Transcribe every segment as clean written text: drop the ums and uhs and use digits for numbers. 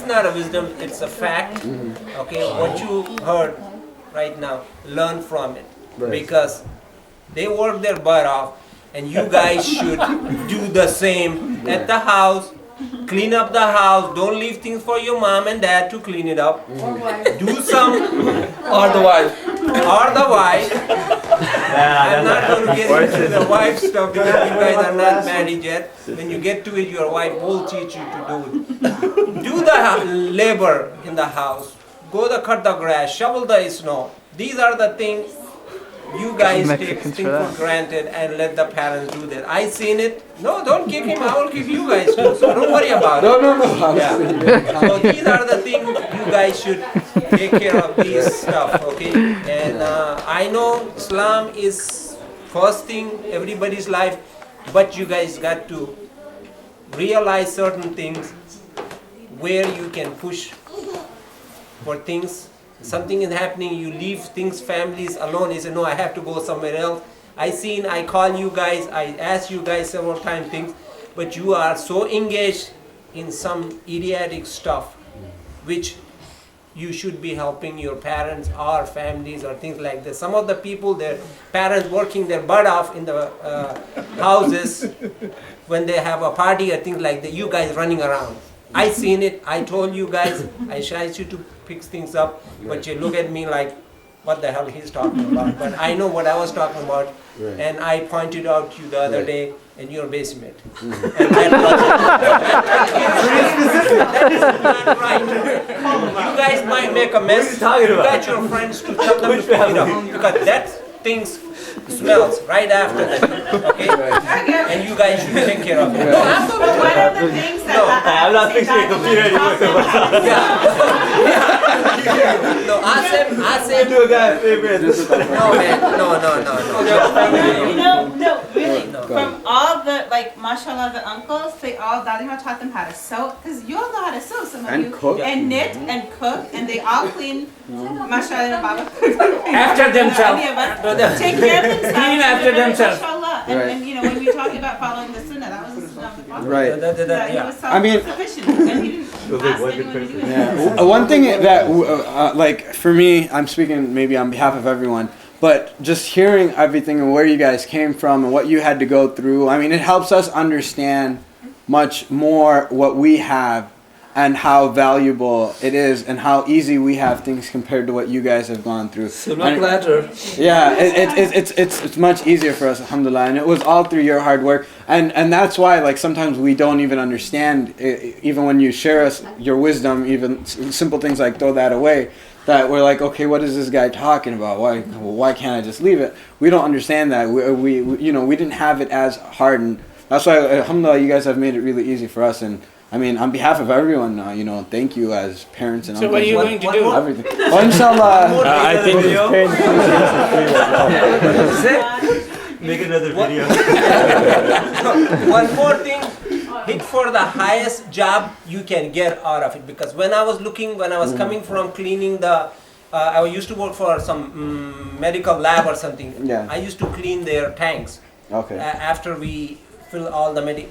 is not a wisdom, it's a fact. Okay, what you heard right now, learn from it. Because they work their butt off, and you guys should do the same at the house. Clean up the house. Don't leave things for your mom and dad to clean it up. Do some, Or the wife. or the wife. I'm not going to get into the wife stuff because you guys are not married yet. When you get to it, your wife will teach you to do it. Do the labor in the house. Go to cut the grass, shovel the snow. These are the things you guys take things for granted and let the parents do that. I seen it. No, don't kick him. I will kick you guys too. So don't worry about it. No. Yeah. So these are the things you guys should take care of these stuff, okay? And I know Islam is first thing everybody's life, but you guys got to realize certain things where you can push for things. Something is happening, you leave things, families alone. You say, no, I have to go somewhere else. I call you guys, I ask you guys several times things, but you are so engaged in some idiotic stuff, which you should be helping your parents or families or things like this. Some of the people, their parents working their butt off in the houses when they have a party or things like that, you guys running around. I seen it, I told you guys, I tried you to pick things up, but you look at me like, what the hell he's talking about. But I know what I was talking about, and I pointed out to you the other day in your basement. And that is not right. You guys might make a mess. You got your friends to tell them to pick it up, because that things smells right after that, okay? And you guys should take care of it. No, I'm not. What are the things that I'm not fixing a computer anymore. No, Asim. Do a guy a favor. No, man. No, really. No. From all the, like, mashallah, the uncles, they all, Dadima taught them how to sew, because you all know how to sew, some of And you. cook. And knit and cook, and they all clean, mashallah, Baba. After themselves. Any of us take care of themselves. Clean after themselves. Mashallah. And you know, when we talk about following the sunnah, that was the sunnah of the Prophet. Right. That he Yeah. was I mean- self-sufficient, and he didn't ask anyone to do it. Yeah. One thing that, like, for me, I'm speaking maybe on behalf of everyone, but just hearing everything and where you guys came from and what you had to go through, I mean, it helps us understand much more what we have and how valuable it is and how easy we have things compared to what you guys have gone through. Silver platter. Yeah, it's much easier for us, alhamdulillah, and it was all through your hard work, and that's why, like, sometimes we don't even understand, even when you share us your wisdom, even simple things like throw that away, that we're like, okay, what is this guy talking about? Why can't I just leave it? We don't understand that. We we didn't have it as hard, and that's why, alhamdulillah, you guys have made it really easy for us. And I mean, on behalf of everyone, thank you as parents and So what are you going to do? everything. Well, inshallah. I think this Say? Make another video. One more thing, hit for the highest job you can get out of it. Because when I was coming from cleaning I used to work for some medical lab or something. Yeah. I used to clean their tanks. Okay. After we fill all the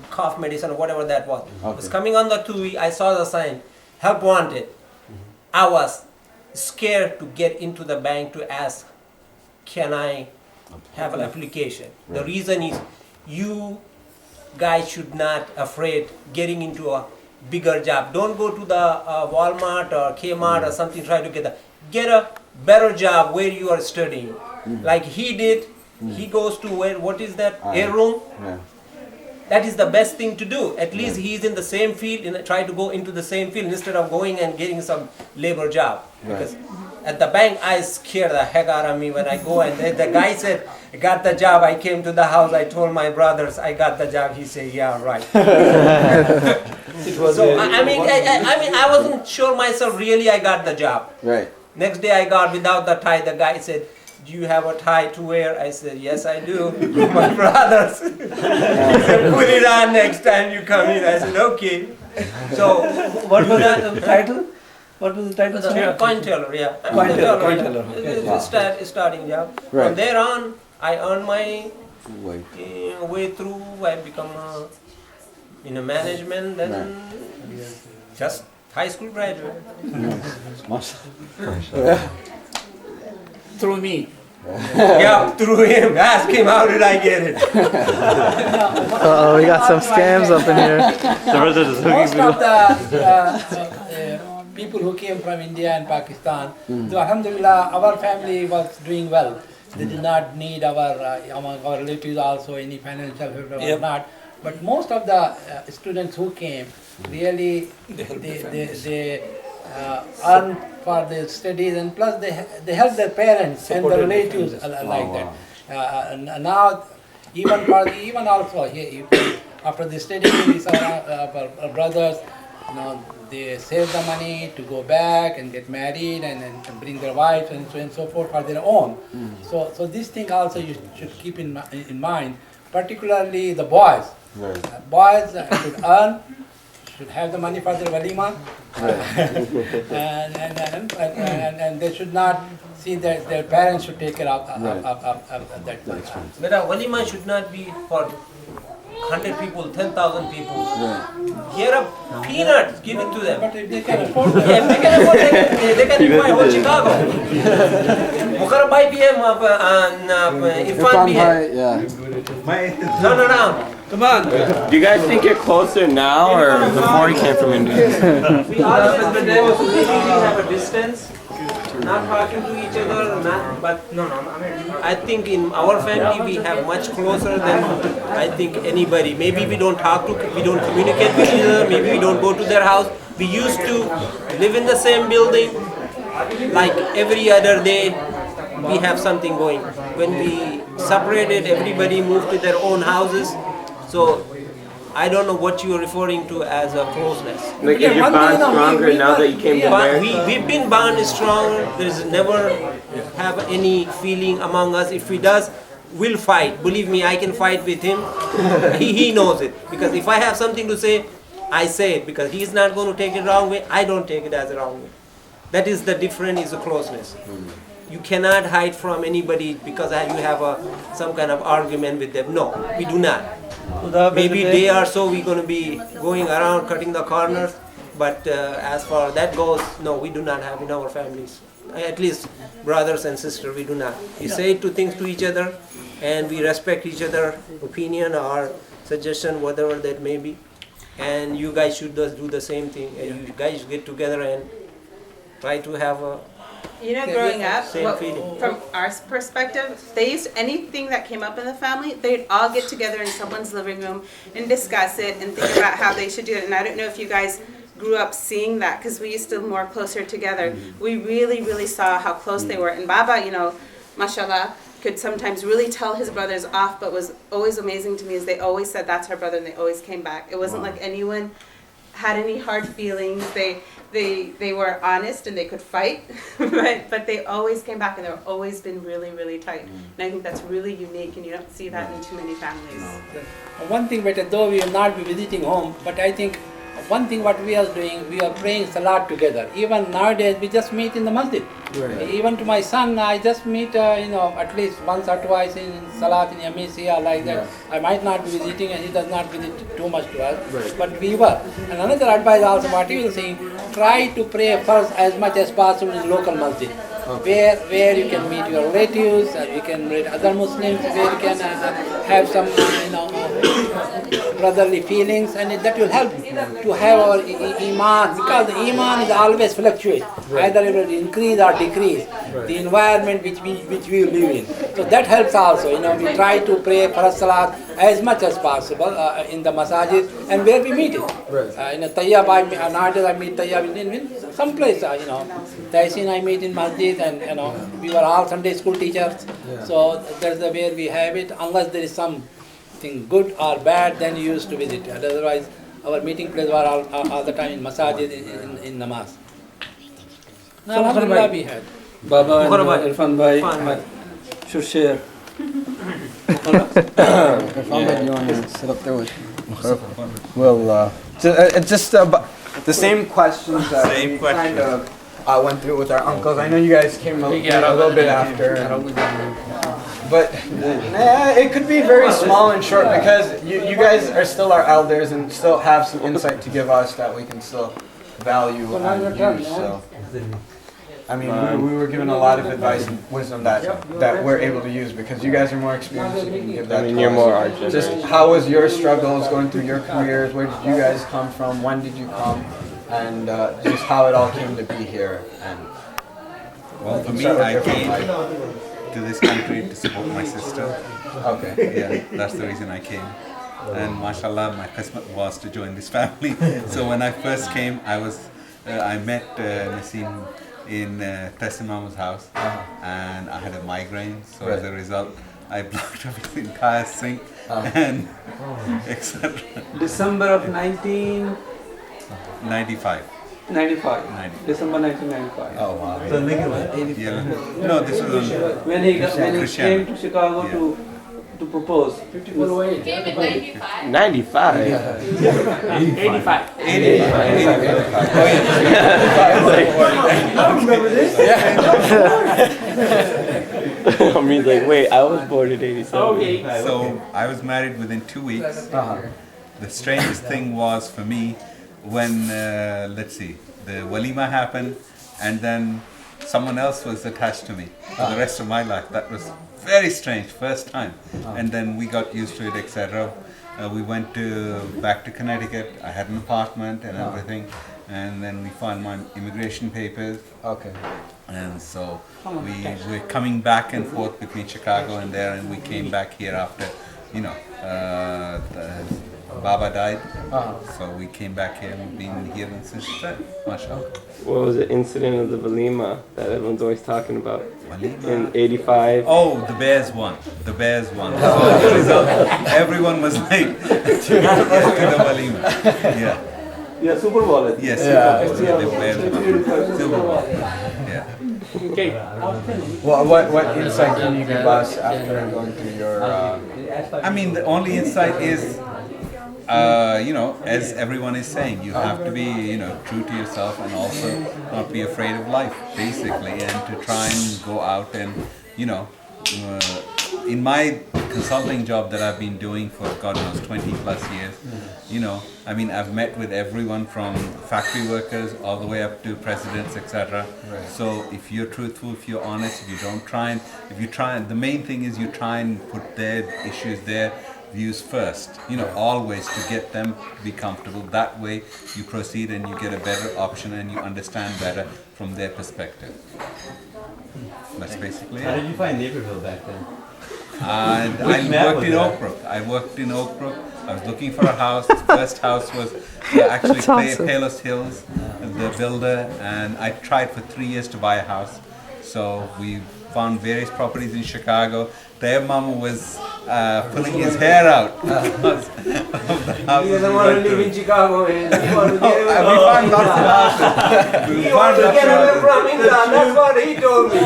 cough medicine or whatever that was. I was Okay. coming on the TUI, I saw the sign, help wanted. I was scared to get into the bank to ask, can I have an application? The reason is, you guys should not afraid getting into a bigger job. Don't go to the Walmart or Kmart or something, try to get a better job where you are studying. Like he did, he goes to what is that, air room? Yeah. That is the best thing to do. At least he is in the same field, and try to go into the same field instead of going and getting some labor job. Because at the bank, I scared the heck out of me when I go, and the guy said, I got the job. I came to the house, I told my brothers, I got the job. He said, yeah, right. It was So, I mean, I wasn't sure myself, really, I got the job. Right. Next day I got without the tie. The guy said, do you have a tie to wear? I said, yes, I do. My brothers. He said, put it on next time you come in. I said, okay. So, What was the title? What was the title? coin teller, yeah. Coin teller, coin yeah. teller, okay. It's starting job. Right. From there on, I earned my Wait. way through. I become in a management. Then Just high school graduate. Through me. Yeah, through him. Ask him, how did I get it? Oh, we got some scams up in here. Most of the people who came from India and Pakistan, so alhamdulillah, our family was doing well. They did not need among our relatives also any financial help or not. But most of the students who came, really, they earn for their studies, and plus they help their parents and the relatives like that. And now, even also here, after the study, these are our brothers. They save the money to go back and get married and bring their wives and so forth for their own. So this thing also you should keep in mind, particularly the boys. Boys should earn, should have the money for their walima, and they should not see that their parents should take care of that. But a walima should not be for 100 people, 10,000 people. Here are peanuts, give it to them. But if they can afford that. Yeah, if they can afford it, they can buy whole Chicago. Mukarram Bhai bhi hai, Irfan bhi hai. Yeah. Turn around. Come on. Do you guys think you're closer now or before you came from India? We always maybe we have a distance, not talking to each other, but I think in our family we have much closer than I think anybody. Maybe we don't we don't communicate with each other, maybe we don't go to their house. We used to live in the same building, like every other day we have something going. When we separated, everybody moved to their own houses. So I don't know what you're referring to as a closeness. Like, is your bond stronger now that you came to But America? we've been bound stronger. There's never have any feeling among us. If he does, we'll fight. Believe me, I can fight with him. he knows it. Because if I have something to say, I say it. Because he's not going to take it wrong way. I don't take it as a wrong way. That is the difference, is the closeness. You cannot hide from anybody because you have some kind of argument with them. No, we do not. Maybe they are, so we're going to be going around cutting the corners. But as far that goes, no, we do not have in our families. At least brothers and sisters, we do not. We say things to each other, and we respect each other's opinion or suggestion, whatever that may be. And you guys should just do the same thing. And you guys get together and try to have a Growing up, same feeling. from our perspective, anything that came up in the family, they'd all get together in someone's living room and discuss it and think about how they should do it. And I don't know if you guys grew up seeing that, because we used to be more closer together. We really, really saw how close they were. And Baba, mashallah, could sometimes really tell his brothers off, but was always amazing to me is they always said that's her brother and they always came back. It wasn't like anyone had any hard feelings. They were honest and they could fight, but they always came back and they've always been really, really tight. And I think that's really unique, and you don't see that in too many families. One thing, but though we will not be visiting home, but I think one thing what we are doing, we are praying Salat together. Even nowadays, we just meet in the masjid. Even to my son, I just meet, at least once or twice in Salat in Yamisi or like that. I might not be visiting, and he does not visit too much to us, but we were. And another advice also, what he was saying, try to pray first as much as possible in local masjid. Where you can meet your relatives, you can meet other Muslims, where you can have some brotherly feelings, and that will help to have our iman, because the iman is always fluctuate. Either it will increase or decrease. The environment which we live in. So that helps also. We try to pray Farz Salat as much as possible in the masajid and where we meet it. In a Tayyab, nowadays I meet Tayyab in some place. Taisin I meet in masjid, and we were all Sunday school teachers. So that's the where we have it. Unless there is something good or bad, then you used to visit. Otherwise, our meeting place were all the time in masajid in namaz. No, alhamdulillah we had. Baba and Mukarram Bhai. Irfan Bhai Irfan should share. Irfan, do you want to sit up there with Well, it's just the same questions that we kind of went through with our uncles. I know you guys came a little bit after. But it could be very small and short because you guys are still our elders and still have some insight to give us that we can still value and use. So, I mean, we were given a lot of advice and wisdom that we're able to use because you guys are more experienced. You can give that I mean, to you're us. more our Just generation. how was your struggles going through your careers? Where did you guys come from? When did you come? And just how it all came to be here. And Well, for me, start with I your came family. to this country to support my sister. Okay. Yeah, that's the reason I came. And mashallah, my qismat was to join this family. So when I first came, I met Naseem in Tessin Mamu's house, and I had a migraine. So as a result, I blocked up his entire sink and etc. December of 1995. 95. December 1995. Oh wow. Yeah. No, this was on When he came Christian. to Chicago Yeah. to propose. People wait. Came in 95. 95. 85. 85. I mean, like, wait, I was born in 87. So I was married within 2 weeks. The strangest thing was for me when, let's see, the walima happened and then someone else was attached to me for the rest of my life. That was very strange, first time. And then we got used to it, etc. We went back to Connecticut. I had an apartment and everything. And then we found my immigration papers. Okay. And so we were coming back and forth between Chicago and there, and we came back here after, Baba died. So we came back here and we've been here since then, mashallah. What was the incident of the Walima that everyone's always talking about? Walima. In 85. Oh, the Bears won. The Bears won. So as a result, everyone was late to the Walima. Yeah. Yeah, Super Bowl. Yes. Yeah. The Bears won. Super Bowl. Yeah. Well, what insight can you give us after going through your? I mean, the only insight is, as everyone is saying, you have to be, true to yourself and also not be afraid of life, basically, and to try and go out and, in my consulting job that I've been doing for God knows 20 plus years, I've met with everyone from factory workers all the way up to presidents, etc. Right. So if you're truthful, if you're honest, if you don't try and, the main thing is you try and put their issues, their views first, always to get them to be comfortable. That way you proceed and you get a better option and you understand better from their perspective. That's basically How it. did you find Naperville back then? And Which I map worked was in that? Oak Brook. I worked in Oak Brook. I was looking for a house. The first house was actually That's awesome. Palos Hills, the builder, and I tried for 3 years to buy a house. So we found various properties in Chicago. Their mama was pulling his hair out because of the houses. He doesn't we want to went live to. in Chicago. He doesn't want to No, get we found lots of houses. We found lots of houses. from England. That's what he told me.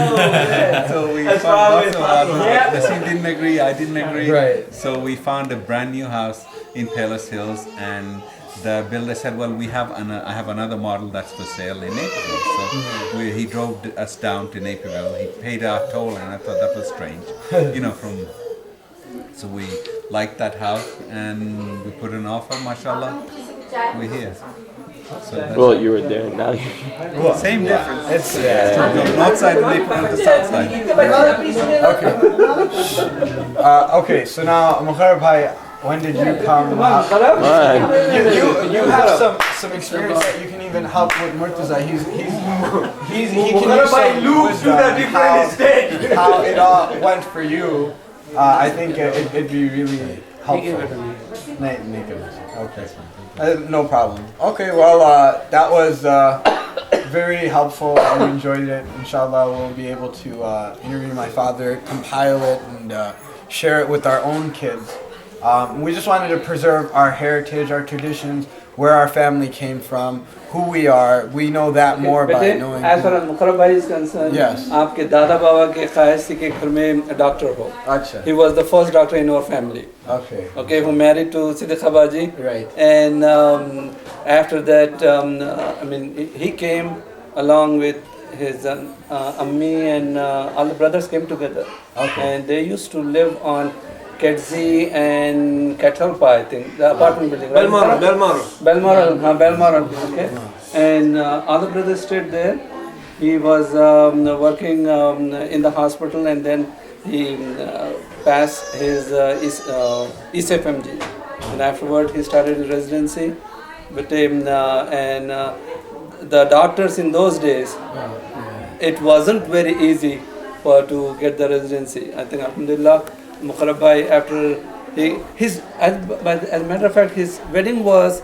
So we That's found why lots of we- houses. Yeah. Naseem didn't agree, I didn't agree. Right. So we found a brand new house in Palos Hills, and the builder said, well, I have another model that's for sale in Naperville. So he drove us down to Naperville. He paid our toll, and I thought that was strange. So we liked that house, and we put an offer, mashallah, we're here. So that's Well, you were there, now you're same difference. It's From the north side of Naperville to the south side. okay. So now, Muharrab Bhai, when did you come? fine. You have some experience that you can even help with Murtaza. He can use some wisdom how it all went for you. I think it'd be really helpful. Okay. No problem. Okay, well, that was very helpful. I enjoyed it. Inshallah, we'll be able to interview my father, compile it, and share it with our own kids. We just wanted to preserve our heritage, our traditions, where our family came from, who we are. We know that more But by then, knowing. as far as Muharrab bhai is concerned, Yes. आपके दादा बाबा के ख्वाहिश थी कि घर में doctor हो. Acha. He was the first doctor in our family. Okay. Okay, who married to Siddiqa Baji. Right. And after that, he came along with his Ammi and all the brothers came together. Okay. And they used to live on Kedzie and Catalpa, I think, the apartment building. Right? Belmoral, okay. and other brother stayed there. He was working in the hospital, and then he passed his ECFMG, and afterward he started his residency. But the doctors in those days, it wasn't very easy to get the residency. I think alhamdulillah, Muqarrab Bhai, after as a matter of fact, his wedding was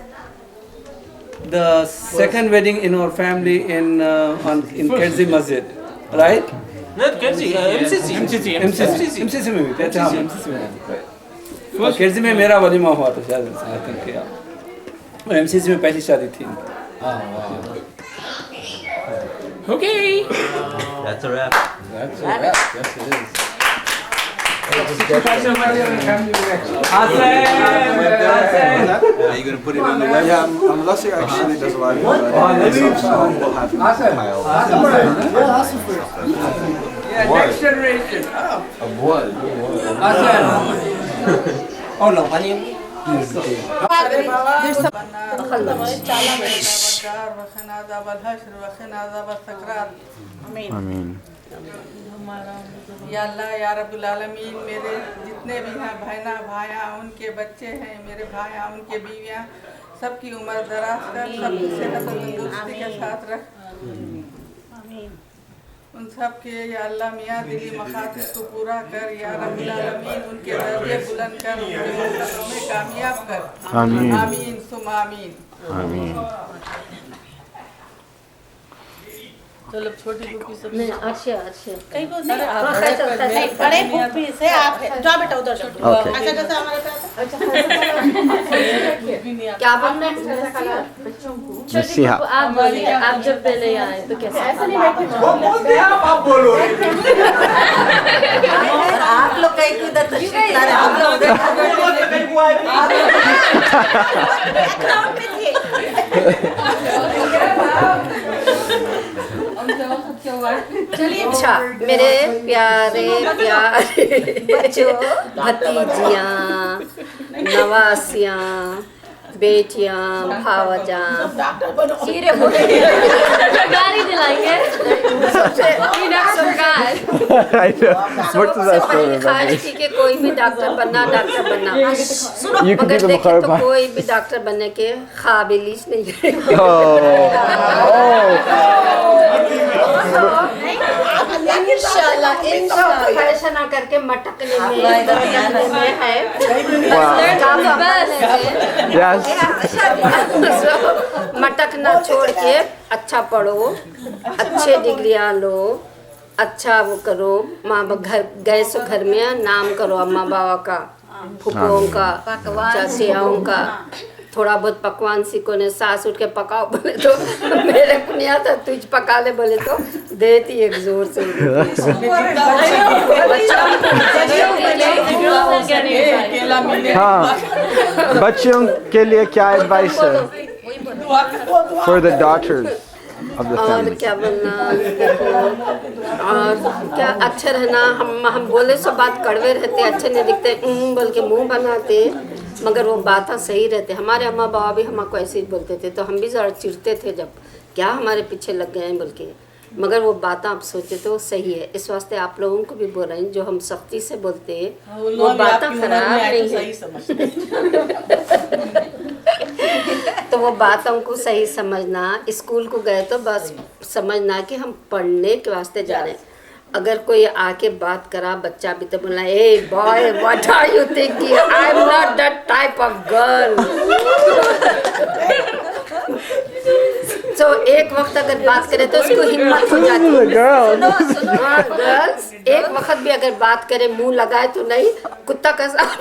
the second wedding in our family in Kerzi Masjid, right? Not Kerzi, MCC. MCC में भी कहते हैं, MCC में भी। केरजी में मेरा वलीमा हुआ था शायद, I think, yeah। और MCC में पहली शादी थी। Okay. That's a wrap. That's it. Yes, it is. Are you going to put it on the web? Yeah, Lassi actually does a lot of that. So we'll have him compile. Yeah, next generation. Ameen. या अल्लाह या रब्बुल आलमीन, मेरे जितने भी हैं बहना भाया, उनके बच्चे हैं, मेरे भाया, उनके बीवियां, सबकी उम्र दराज कर, सबकी सेहत और तंदुरुस्ती के साथ रख। उन सब के या अल्लाह मियाँ दिली मखातिस को पूरा कर, या रब्बुल आलमीन उनके दर्जे बुलंद कर, उनके मकसदों में कामयाब कर। आमीन। आमीन सुम आमीन। आमीन। चलो छोटी बुकी सब नहीं, अच्छा कहीं को नहीं, बड़े बुकी से आप जाओ बेटा उधर जाओ। Okay. अच्छा जैसे हमारे पास क्या बनना है बच्चों को? नसीहा। आप बोलिए, आप जब पहले आए तो कैसे? ऐसे नहीं बैठे। आप बोलो। आप लोग कहीं को उधर तशरीफ ला रहे, आप लोग उधर अच्छा, मेरे प्यारे बच्चों, भतीजियाँ, नवासियाँ, बेटियाँ, भावजाँ, गाड़ी दिलाएंगे। I know. What does that story about? ख्वाहिश थी कि कोई भी डॉक्टर बनना। You could मगर be the देखे तो Muqarrab. कोई भी डॉक्टर बनने के काबिल ही नहीं है। इंशाल्लाह फैशन ना करके मटकने में है। Yes. मटकना छोड़ के अच्छा पढ़ो, अच्छे डिग्रियां लो, अच्छा वो करो। माँ घर गए सो घर में नाम करो, अम्मा बाबा का, फूफों का, चाचियाओं का। थोड़ा बहुत पकवान सीखो, ने सास उठ के पकाओ बोले तो मेरे को नहीं आता, तुझ पका ले बोले तो देती एक जोर से। हाँ, बच्चों के लिए क्या एडवाइस है for the daughters of the और family? क्या बोलना, देखो, और क्या अच्छा रहना। हम बोले सो बात कड़वे रहते, अच्छे नहीं दिखते, बोल के मुंह बनाते, मगर वो बात सही रहते। हमारे अम्मा बाबा भी हमको ऐसे ही बोलते थे, तो हम भी ज़रा चिढ़ते थे जब क्या हमारे पीछे लग गए हैं बोल के, मगर वो बात आप सोचे तो सही है। इस वास्ते आप लोगों को भी बोल रहे हैं, जो हम सख्ती से बोलते हैं वो बात खराब नहीं है। तो वो बातों को सही समझना। स्कूल को गए तो बस समझना कि हम पढ़ने के वास्ते जा रहे हैं। अगर कोई आके बात करा, बच्चा भी तो बोला, hey boy what are you thinking, I am not that type of girl. तो एक वक्त अगर बात करे तो उसको हिम्मत हो जाती है। गर्ल्स एक वक्त भी अगर बात करे, मुंह लगाए तो नहीं, कुत्ता का साथ।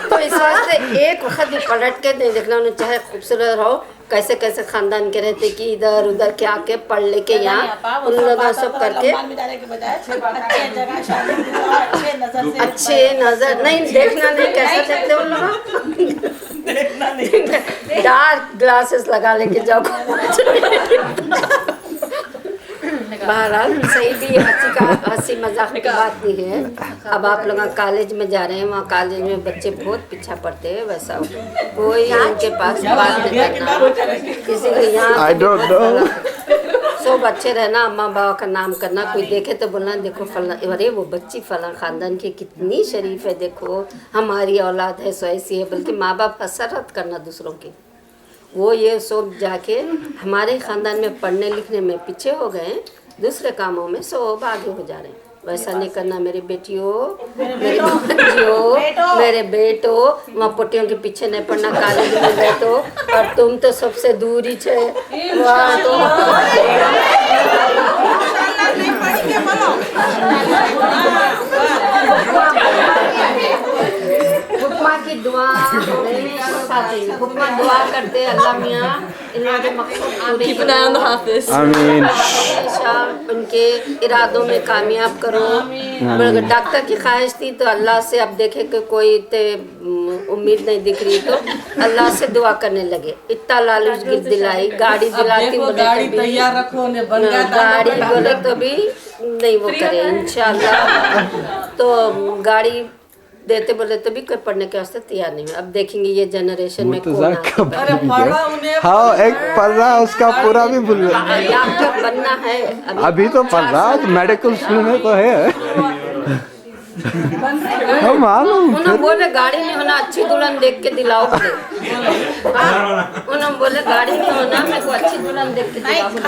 तो इस वास्ते एक वक्त भी पलट के नहीं देखना उन्हें, चाहे खूबसूरत रहो, कैसे कैसे खानदान के रहते कि इधर उधर के आके पढ़ लेके यहाँ उन लोगों सब करके अच्छे नजर नहीं देखना, नहीं कैसे देखते उन लोग, डार्क ग्लासेस लगा लेके जाओ। बहरहाल सही भी हंसी मजाक की बात नहीं है। अब आप लोग कॉलेज में जा रहे हैं, वहाँ कॉलेज में बच्चे बहुत पीछा पड़ते हैं, वैसा कोई उनके पास बात नहीं करना, किसी को यहाँ I don't know. सब अच्छे रहना, अम्मा बाबा का नाम करना, कोई देखे तो बोलना देखो फला, अरे वो बच्ची फला खानदान की कितनी शरीफ है, देखो हमारी औलाद है सो ऐसी है, बल्कि माँ बाप हसरत करना दूसरों की। वो ये सब जाके हमारे ख़ानदान में पढ़ने लिखने में पीछे हो गए, दूसरे कामों में सब आगे हो जा रहे हैं। वैसा नहीं करना मेरी बेटियों, मेरी बच्चियों, मेरे बेटो, वहाँ पोटियों के पीछे नहीं पड़ना, कॉलेज में बैठो। और तुम तो सबसे दूर ही छे वहाँ तो हुक्मा की दुआ हुक्मा दुआ करते अल्लाह मियाँ इन्होंने मकसद पूरे आमीन। हमेशा उनके इरादों में कामयाब करो। डॉक्टर की ख्वाहिश थी तो अल्लाह से अब देखे कि कोई उम्मीद नहीं दिख रही तो अल्लाह से दुआ करने लगे। इतना लालच गिर दिलाई, गाड़ी दिलाती गाड़ी तैयार रखो ने बन गया गाड़ी बोले तो भी नहीं वो करे इंशाल्लाह। तो गाड़ी देते बोले तो भी कोई पढ़ने के वास्ते तैयार नहीं है। अब देखेंगे ये जनरेशन में कौन आता है। हाँ, एक पढ़ रहा उसका पूरा भी भूल गया। डॉक्टर बनना है अभी तो पढ़ रहा, मेडिकल स्कूल में तो है। हम मालूम उन्होंने बोले गाड़ी नहीं होना, अच्छी दुल्हन देख के दिलाओ बोले। उन्होंने बोले गाड़ी नहीं होना, मेरे को अच्छी दुल्हन देख के दिलाओ बोले।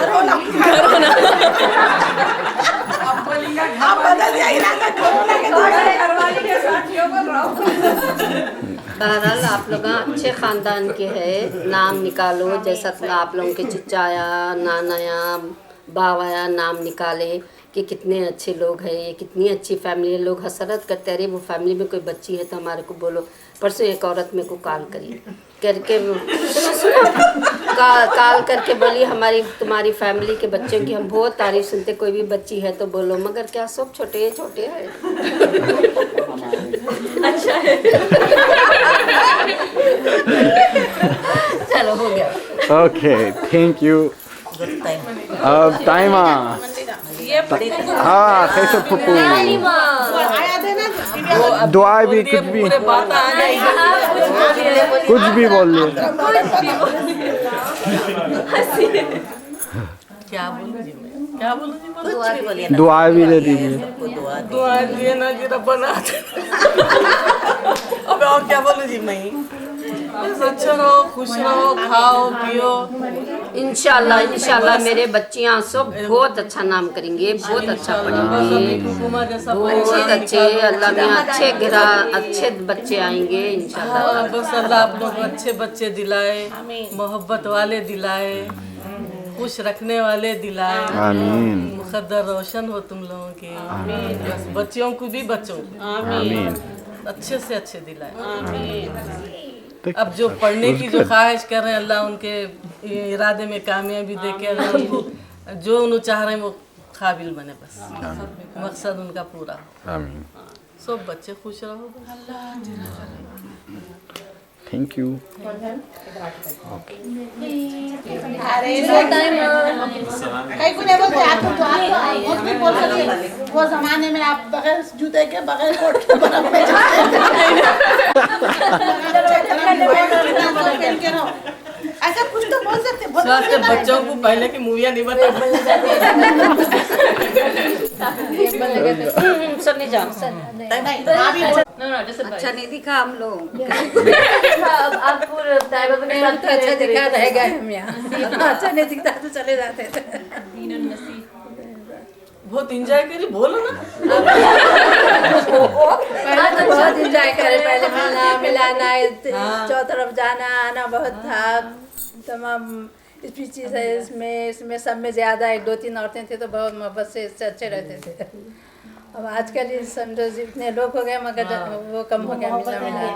बहरहाल आप लोग अच्छे ख़ानदान के हैं, नाम निकालो। जैसा आप लोगों के चिचाया, नानाया, बावाया नाम निकाले कि कितने अच्छे लोग हैं, ये कितनी अच्छी फैमिली है। लोग हसरत करते, अरे वो फैमिली में कोई बच्ची है तो हमारे को बोलो। परसों एक औरत मेरे को कॉल करी करके सुनो कॉल करके बोली हमारी तुम्हारी फैमिली के बच्चों की हम बहुत तारीफ सुनते, कोई भी बच्ची है तो बोलो। मगर क्या सब छोटे छोटे हैं। अच्छा है। चलो हो गया। Okay, thank you. अब टाइम हाँ कैसे फुप्पू दुआ भी कुछ भी बोल लो। क्या बोलूं जी दुआ भी दे दीजिए। दुआ दिए ना जी रब्बना। अब और क्या बोलूं जी मैं। अच्छा रहो, खुश रहो, खाओ पियो। इंशाल्लाह इंशाल्लाह मेरे बच्चियां सब बहुत अच्छा नाम करेंगे, बहुत अच्छा पढ़ेंगे, बहुत अच्छे अल्लाह में अच्छे बच्चे आएंगे इंशाल्लाह। बस अल्लाह आप लोग अच्छे बच्चे दिलाए, मोहब्बत वाले दिलाए, खुश रखने वाले दिलाए। आमीन। मुकद्दर रोशन हो तुम लोगों के। बस बच्चियों को भी बच्चों को अच्छे से अच्छे दिलाए। अब जो पढ़ने की जो ख्वाहिश कर रहे हैं अल्लाह उनके इरादे में कामयाबी दे के जो उन्हें चाह रहे हैं वो काबिल बने, बस मकसद उनका पूरा हो। आमीन। सब बच्चे खुश रहो। Thank you. वो जमाने में आप बगैर जूते के बगैर कोट के बर्फ में ऐसा कुछ तो बोल सकते। बच्चों को पहले की मूवियाँ नहीं बता। सर नहीं जाओ अच्छा नहीं दिखा हम लोग। अच्छा दिखा रह गए हम यहाँ। अच्छा नहीं दिखता तो चले जाते थे। बहुत इंजॉय करी, बोलो ना। पहले तो बहुत इंजॉय करे, पहले मिलाना चौतरफ जाना आना बहुत था। तमाम स्पीचेस है इसमें सब में ज़्यादा 1-2-3 औरतें थी तो बहुत मोहब्बत से इससे अच्छे रहते थे। अब आजकल समझो जितने लोग हो गए मगर वो कम हो गया मिला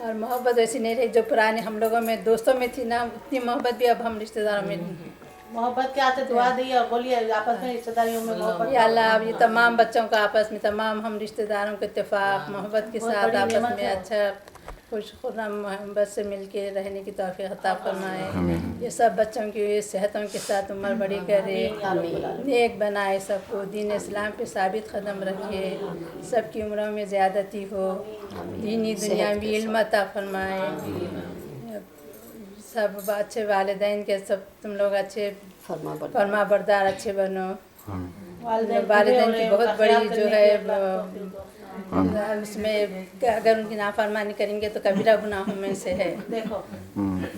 और मोहब्बत वैसी नहीं रही जो पुराने हम लोगों में दोस्तों में थी ना, उतनी मोहब्बत भी अब हम रिश्तेदारों में नहीं है। मोहब्बत क्या से दुआ दी और बोलिए आपस में रिश्तेदारियों में मोहब्बत। या अल्लाह अब ये तमाम बच्चों का आपस में तमाम हम रिश्तेदारों के इत्तेफाक मोहब्बत के साथ आपस में अच्छा खुश खुर्रम मोहब्बत से मिल के रहने की तौफीक अता फरमाए। ये सब बच्चों की सेहतों के साथ उम्र बड़ी करे, नेक बनाए, सबको दीन इस्लाम पे साबित कदम रखे, सबकी उम्रों में ज़्यादती हो, दीनी दुनियावी इल्म अता फरमाए। सब अच्छे वालिदैन के, सब तुम लोग अच्छे फरमा बरदार अच्छे बनो। वालिदैन की बहुत बड़ी जो है उसमें अगर उनकी नाफरमानी करेंगे तो कबीरा गुनाहों में से है।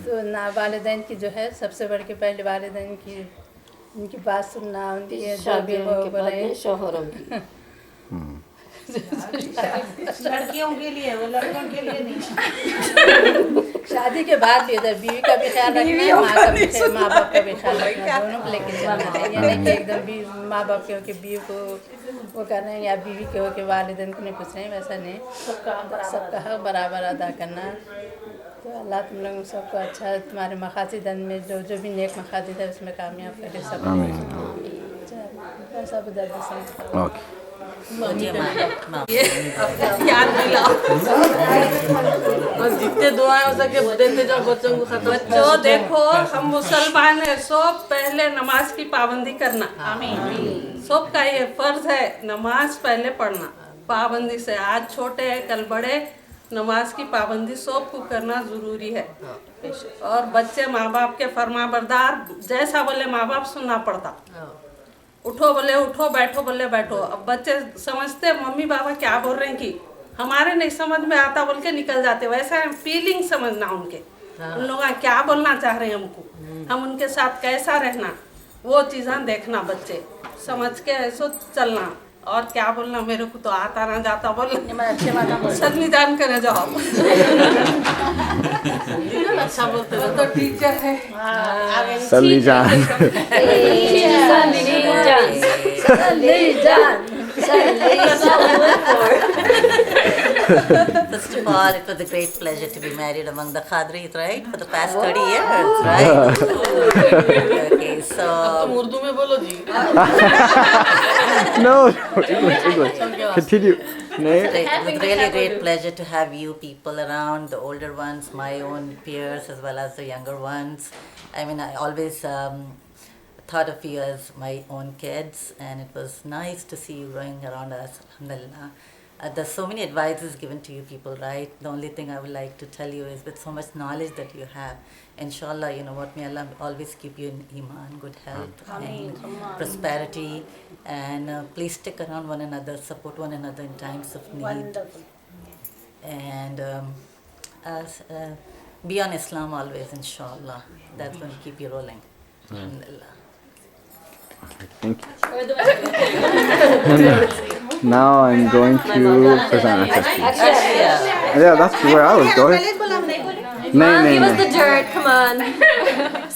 तो ना वालिदैन की जो है सबसे बढ़ के पहले वालिदैन की उनकी बात सुनना, उनकी जो भी वो बोले शोहरों लड़कियों के लिए, वो लड़कों के लिए नहीं। शादी के बाद भी इधर बीवी का भी ख्याल रखना है, माँ बाप का भी ख्याल रखना, दोनों को लेके चलना है। ये नहीं कि एकदम माँ बाप के हो के बीवी को वो करना है या बीवी के हो के वालिदैन को नहीं पूछ रहे हैं, वैसा नहीं। सबका हक बराबर अदा करना। तो अल्लाह तुम लोगों सबको अच्छा, तुम्हारे मकासद में जो भी नेक मकासद है उसमें कामयाब करे सब। सब उधर याद दिलाओ बस जितने दुआएं हो सके देते जाओ बच्चों को। बच्चों देखो, हम मुसलमान है, सब पहले नमाज की पाबंदी करना। आमीन। सबका ये फर्ज है, नमाज पहले पढ़ना पाबंदी से। आज छोटे हैं कल बड़े, नमाज की पाबंदी सबको करना जरूरी है। और बच्चे माँ बाप के फरमा बरदार, जैसा बोले माँ बाप सुनना पड़ता। उठो बोले उठो, बैठो बोले बैठो। अब बच्चे समझते मम्मी पापा क्या बोल रहे हैं कि हमारे नहीं समझ में आता बोल के निकल जाते। वैसा है फीलिंग समझना उनके, उन लोग क्या बोलना चाह रहे हैं हमको, हम उनके साथ कैसा रहना, वो चीज़ें देखना। बच्चे समझ के ऐसो चलना। और क्या बोलना मेरे को तो आता ना जाता बोलना, सदमी जान करे जाओ। अच्छा बोलते हो तो टीचर है। सल्ली जान। First of all, it was a great pleasure to be married among the Khadris, right? For the past 30 years, right? Okay, so. अब तुम उर्दू में बोलो जी। No, English. Continue. It was really a great pleasure to have you people around, the older ones, my own peers, as well as the younger ones. I mean, I always thought of you as my own kids, and it was nice to see you growing around us, alhamdulillah. There's so many advices given to you people, right? The only thing I would like to tell you is with so much knowledge that you have, inshallah, you know what, may Allah always keep you in iman, good health, and prosperity, and please stick around one another, support one another in times of need. Wonderful. And be on Islam always, inshallah. That's going to keep you rolling. Alhamdulillah. Thank you. Now I'm going to present our testimony. Yeah, that's where I was going. Mom, give us the dirt, come on.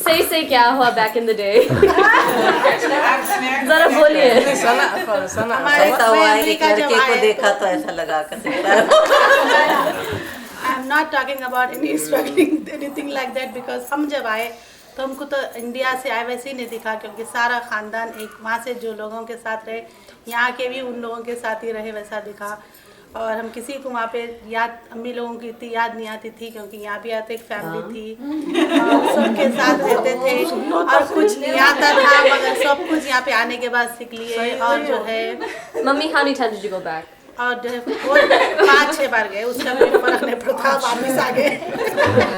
Say क्या हुआ back in the day. जरा बोलिए। ऐसा हुआ एक लड़के को देखा तो ऐसा लगा कर I'm not talking about any struggling, anything like that, because हम जब आए तो हमको तो इंडिया से आए वैसे ही नहीं दिखा, क्योंकि सारा ख़ानदान एक वहाँ से जो लोगों के साथ रहे, यहाँ के भी उन लोगों के साथ ही रहे, वैसा दिखा। और हम किसी को वहाँ पे याद, अम्मी लोगों की इतनी याद नहीं आती थी, क्योंकि यहाँ भी आते एक फैमिली थी और सबके साथ रहते थे और कुछ नहीं आता था, मगर सब कुछ यहाँ पे आने के बाद सीख लिए। और जो है Mummy, how many times did you go back? और जो है 5-6 बार गए, उसका कोई फर्क नहीं पड़ता, वापस आ गए।